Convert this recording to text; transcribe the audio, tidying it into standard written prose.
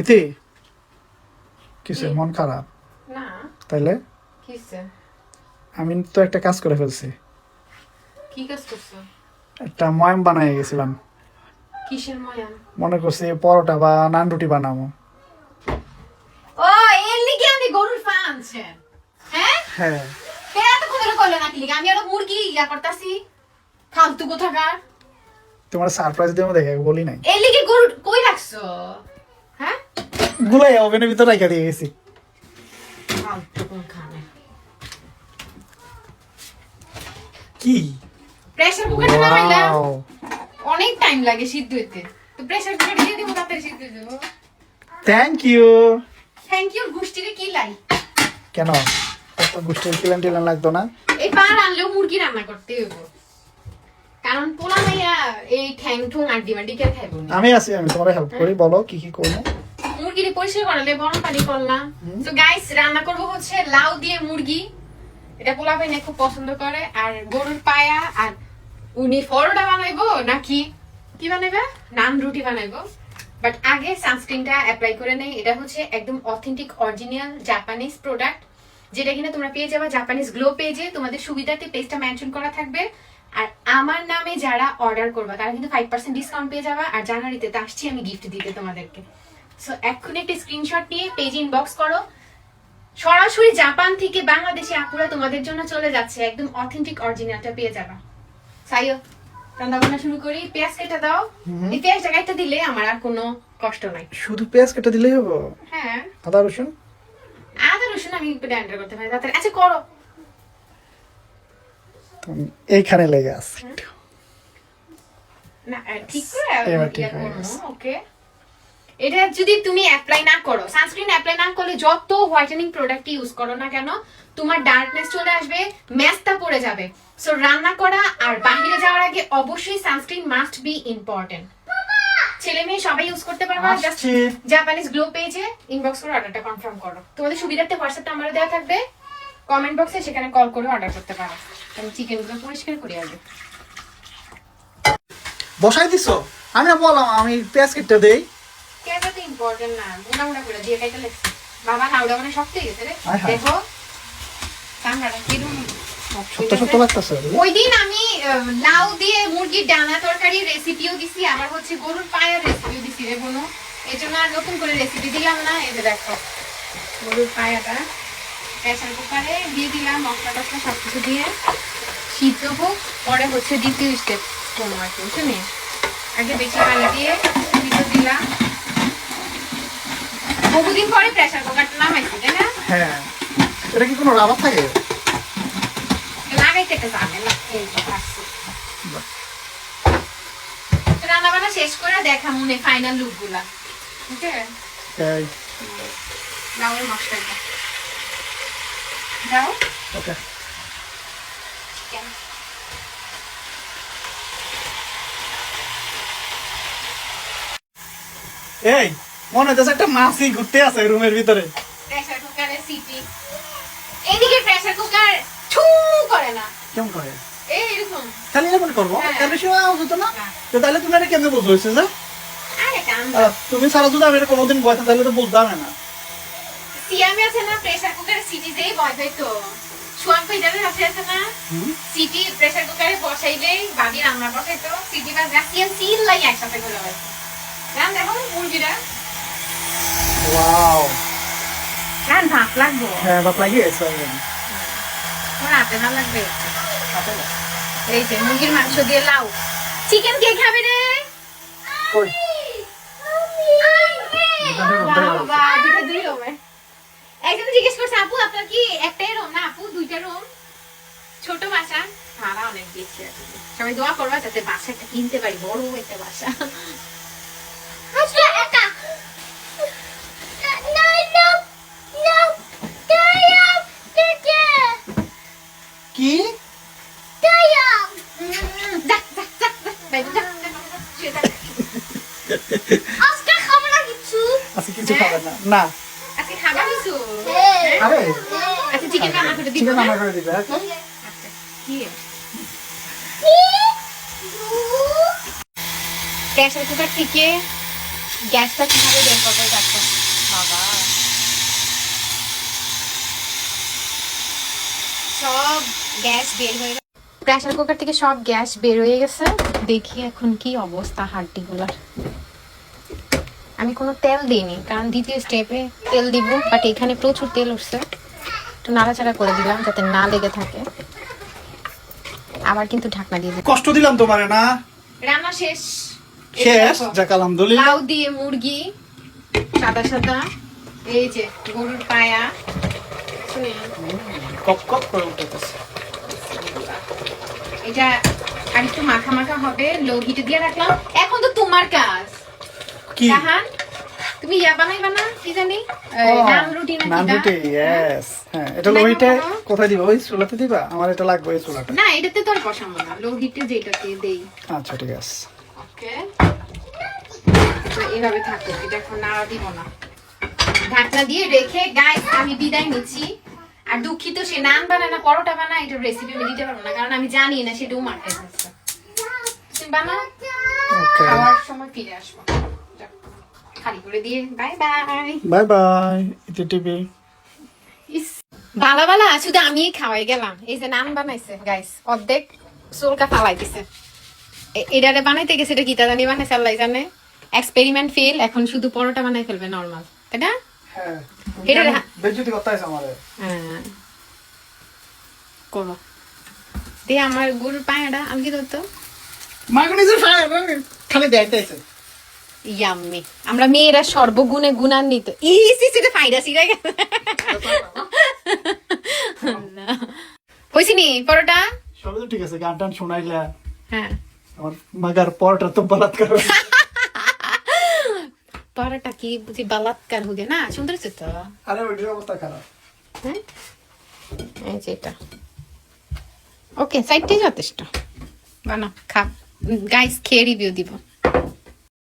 ইতি কিসে মন খারাপ? না তাইলে কিসে? আমি তো একটা কাজ করে ফেলছি। কি কাজ করছো? একটা ময়াম বানাই গেছিলাম। কিসের ময়াম? মনে করছি পরোটা বা নান রুটি বানাবো। ও এর লিগে আমি গরুর পা আনছেন? হ্যাঁ হ্যাঁ কেন তো কোথাও কইলো না কি লিগে? আমি আর মুরগি ইয়া করতাছি ফালতু কোথাকার। তোমার সারপ্রাইজ দেবো দেখে বলি নাই। এর লিগে গরু কই রাখছো? হ্যাঁ গুলাই ওভেনের ভিতর রাখা দিয়ে গেছি। ফালতু কোন খানে? কি প্রেসার কুকারে নামাইলাম, Wow! অনেক টাইম লাগে সিদ্ধ হইতে, তো প্রেসার কুকারে দিয়ে দিব তাড়াতাড়ি সিদ্ধ হয়ে যাবে। Thank you. থ্যাংক ইউ গুষ্টিরে কি লাই? কেন কত গোষ্ঠীর কিলান টিলান লাগতো না? এই পা আনলেও মুরগি রান্না করতে হইব, কারণ পোলা মাইয়া এই ঠ্যাং ঠুং আড্ডি মাড্ডি কে খাইবো না। আমি আছি, আমি তোমার হেল্প করি, বলো কি কি করবো। মুরগির পরিষ্কার করালে গরম পানি করলাম। তো গাইস রান্না করব হচ্ছে লাউ দিয়ে মুরগি, এটা পোলা ভাই খুব পছন্দ করে, আর গরুর পায়া, আর উনি পরোটা বানাইবো নাকি কি বানাইবে, নান রুটি বানাইবো। বাট আগে সানস্ক্রিনটা অ্যাপ্লাই করে নেই। এটা হচ্ছে একদম অথেন্টিক অরিজিনাল জাপানিজ প্রোডাক্ট, যেটা কিনা তোমরা পেয়ে যাবে জাপানিজ গ্লো পেজে। তোমাদের সুবিধার্থে পেজটা মেনশন করা থাকবে। আর আমার নামে যারা অর্ডার করবা তারা কিন্তু 5% ডিসকাউন্ট পেয়ে যাবে। আর জানুয়ারিতে তো আসছি আমি গিফট দিতে তোমাদেরকে। সো এক্ষুনি একটা স্ক্রিনশট নিয়ে পেজে ইনবক্স করো। সরাসরি জাপান থেকে বাংলাদেশে আপুরা তোমাদের জন্য চলে যাচ্ছে, একদম অথেন্টিক অরিজিনালটা পেয়ে যাবা। সাইও রান্না বান্না শুরু করি। পেঁয়াজ কেটে দাও। এই পেঁয়াজটা কাটতে দিলে আমার আর কোনো কষ্ট নাই। শুধু পেঁয়াজ কেটে দিলেই হবো? হ্যাঁ আদা রসুন? আদা রসুন আমি ব্লেন্ডার করতে পারি তাড়াতাড়ি। আচ্ছা করো। এইখানে লেগে আছে একটু। না ঠিক করে এবার ঠিক হয়ে করো। গেছে। ওকে, এটা যদি তুমি অ্যাপ্লাই না করো, সানস্ক্রিন অ্যাপ্লাই না করলে যত হোয়াইটেনিং প্রোডাক্ট ইউজ করো না কেন, তোমার ডার্কনেস চলে আসবে, ম্যাচটা পড়ে যাবে। সো রান্না করা আর বাইরে যাওয়ার আগে অবশ্যই সানস্ক্রিন মাস্ট বি ইম্পর্টেন্ট। ছেলে মেয়ে সবাই ইউজ করতে পারবে। জাস্ট আসছি। জাপানিজ গ্লো পেজে ইনবক্স করে অর্ডারটা কনফার্ম করো। তোমাদের সুবিধার্থে হোয়াটসঅ্যাপ নাম্বার দেওয়া থাকবে কমেন্ট বক্সে, সেখানে কল করে অর্ডার করতে পারো। আমি চিকেনগুলো পরিষ্কার করি আগে। বসাই দিছো? আমি না বললাম আমি পেঁয়াজ কেটে দেই। কেটা তো ইম্পর্টেন্ট না, মোটা মোটা করে দিয়ে কাইটা লাগছে। বাবা হাওড়া মানে শক্ত হয়ে গেছে রে। হায় হায়। দেখো কামড়াটা কিরকম শক্ত শক্ত লাগতেছে। ওই দিন আমি লাউ দিয়ে মুরগির ডানা তরকারি রেসিপিও দিছি, আবার হচ্ছে গরুর পায়ের রেসিপিও দিছি রে বোনো। এই জন্য আর নতুন করে রেসিপি দিলাম না। এই যে দেখো গরুর পায়াটা প্রেসার কুকারে দিয়ে দিলাম, মশলা টসলা সবকিছু দিয়ে সিদ্ধ হোক, পরে হচ্ছে দ্বিতীয় স্টেপ কোনো আর কি, বুঝছো নি? আগে বেশি পানি দিয়ে সিদ্ধ দিলাম। বহুদিন পরে প্রেসার কুকারটা নামাইছি, তাই না? হ্যাঁ, এটা কি কোনো রাবার থাকে? লাগাইতে একটা ঝামেলা। এই তো আসছে। রান্না বান্না শেষ করে দেখা মনে ফাইনাল লুক গুলা। ওকে, এই দাও ওই মশলাটা দাও। ওকে। এই মনে হচ্ছে একটা মাছই ঘুরতে আছে রুমের ভিতরে। প্রেসার কুকারে সিটি, এদিকে প্রেসার কুকার ছু করে না। কেমন করে? এই এরকম খালি এমন করবো? হ্যাঁ। এর বেশি আওয়াজ হতো না? না। তো তাহলে তুমি এটা কেমনে বলতে হয়েছে যে? আরে কাম তুমি সারা যদি আমি এটা কোনোদিন বয়সে তাহলে তো বলতাম না। সিয়ামে আছে না প্রেসার কুকারে সিটি দেই বয় তো সোয়াম পেজারের আছে না সিটি প্রেসার কুকারে বসাইলেই ভাবি রান্না বসাইতো সিটি বা গাছিয়ান সিল লাই একসাথে করে হয়। রান দেখো মুরগিটা ওয়াও, রান ভাত লাগবো। হ্যাঁ বাপ লাগিয়ে গেছে। তোমার হাতে না লাগবে। এই যে মুরগির মাংস দিয়ে লাউ। চিকেন কে খাবে রে? কই? বাবা দুটো দুই রুমে। একজন জিজ্ঞেস করছে আপু আপনার কি একটাই রুম? না আপু দুইটা রুম, ছোট বাসা, ভাড়া অনেক বেশি আছে। সবাই দোয়া করবা যাতে বাসা একটা কিনতে পারি, বড় একটা বাসা। আচ্ছা একা কি? আজকে কিছু খাবেন না? না। আজকে খাবার কিছু? আরে আচ্ছা চিকেন রান্না করে দিব। চিকেন রান্না করে দিবে। আচ্ছা কি প্রেসার কুকার থেকে গ্যাসটা কিভাবে বের করবো দেখো। গ্যাস বের হয়ে প্রেসার কুকার থেকে সব গ্যাস বের হয়ে গেছে। দেখি এখন কি অবস্থা হাড্ডিগুলার। আমি কোনো তেল দিইনি, কারণ দ্বিতীয় স্টেপে তেল দিব, বাট এখানে প্রচুর তেল উঠছে। একটু নাড়াচাড়া করে দিলাম যাতে না লেগে থাকে। আবার কিন্তু ঢাকনা দিয়ে দিই। কষ্ট দিলাম তোমারে না? রান্না শেষ। শেষ, যাক আলহামদুলিল্লাহ। লাউ দিয়ে মুরগি, সাদা সাদা, এই যে গরুর পায়া, কপ কপ করে উঠতেছে। এটা আর একটু মাখা মাখা হবে, লো হিটে দিয়ে রাখলাম। এখন তো তোমার কাজ কি? রাহান, তুমি ইয়া বানাইবা না, কি জানি নান রুটি না নান কিটা? রুটি, ইয়েস। হ্যাঁ, এটা লোহিতে কোথায় দিবা? ওই চুলাতে দিবা? আমার এটা লাগবে এই চুলাটা। না, এটাতে তো আর বসাবো না, লো হিটে যেটাতে দেই। আচ্ছা ঠিক আছে। ওকে, এইভাবে থাকো, এটা এখন নাড়া দিব না। ঢাকনা দিয়ে রেখে গাইস আমি বিদায় নিচ্ছি। আর দুঃখিত, সে নান বানায় না পরোটা বানায়, এটার রেসিপি আমি দিতে পারবো না, কারণ আমি জানি না সেটাও মার্কেট আছে। তুমি বানাও, ওকে, খাওয়ার সময় ফিরে আসবো। যাও, খালি করে দিয়ে বাই বাই। Bye bye. ইতি টিভি। বালা বালা শুধু আমি খাওয়াই গেলাম। এই যে নান বানাইছে গাইস, অর্ধেক চুলকা ফালাই দিছে। এটারে বানাইতে গেছে, এটা গীতা জানি বানাইছে আল্লাহ জানে। এক্সপেরিমেন্ট ফেল, এখন শুধু পরোটা বানাই ফেলবে নরমাল, তাই না? হ্যাঁ, এটা বেজ্জতি করতে আছে আমারে। হ্যাঁ, করো দে আমার গরুর পায়াটা আমি কি ধরতো। মাগনিজের খালি দেখাইতেছে। ইয়াম্মি, আমরা মেয়েরা সর্বগুণে গুণান্বিত। ইসি সেটা ফাইদা সিরা গেছে। হইছিনি পরোটা? সবই তো ঠিক আছে, গান টান শোনাইলা। হ্যাঁ, আমার মাগার পরটা তো বলাৎকার। পরোটা কি বুঝি বালাৎকার হয়ে না? সুন্দর হচ্ছে তো। আরে ওইটার অবস্থা খারাপ। হ্যাঁ, এই যে এটা ওকে, সাইডটাই যথেষ্ট। বানা খা গাইস, খেয়ে রিভিউ দিব।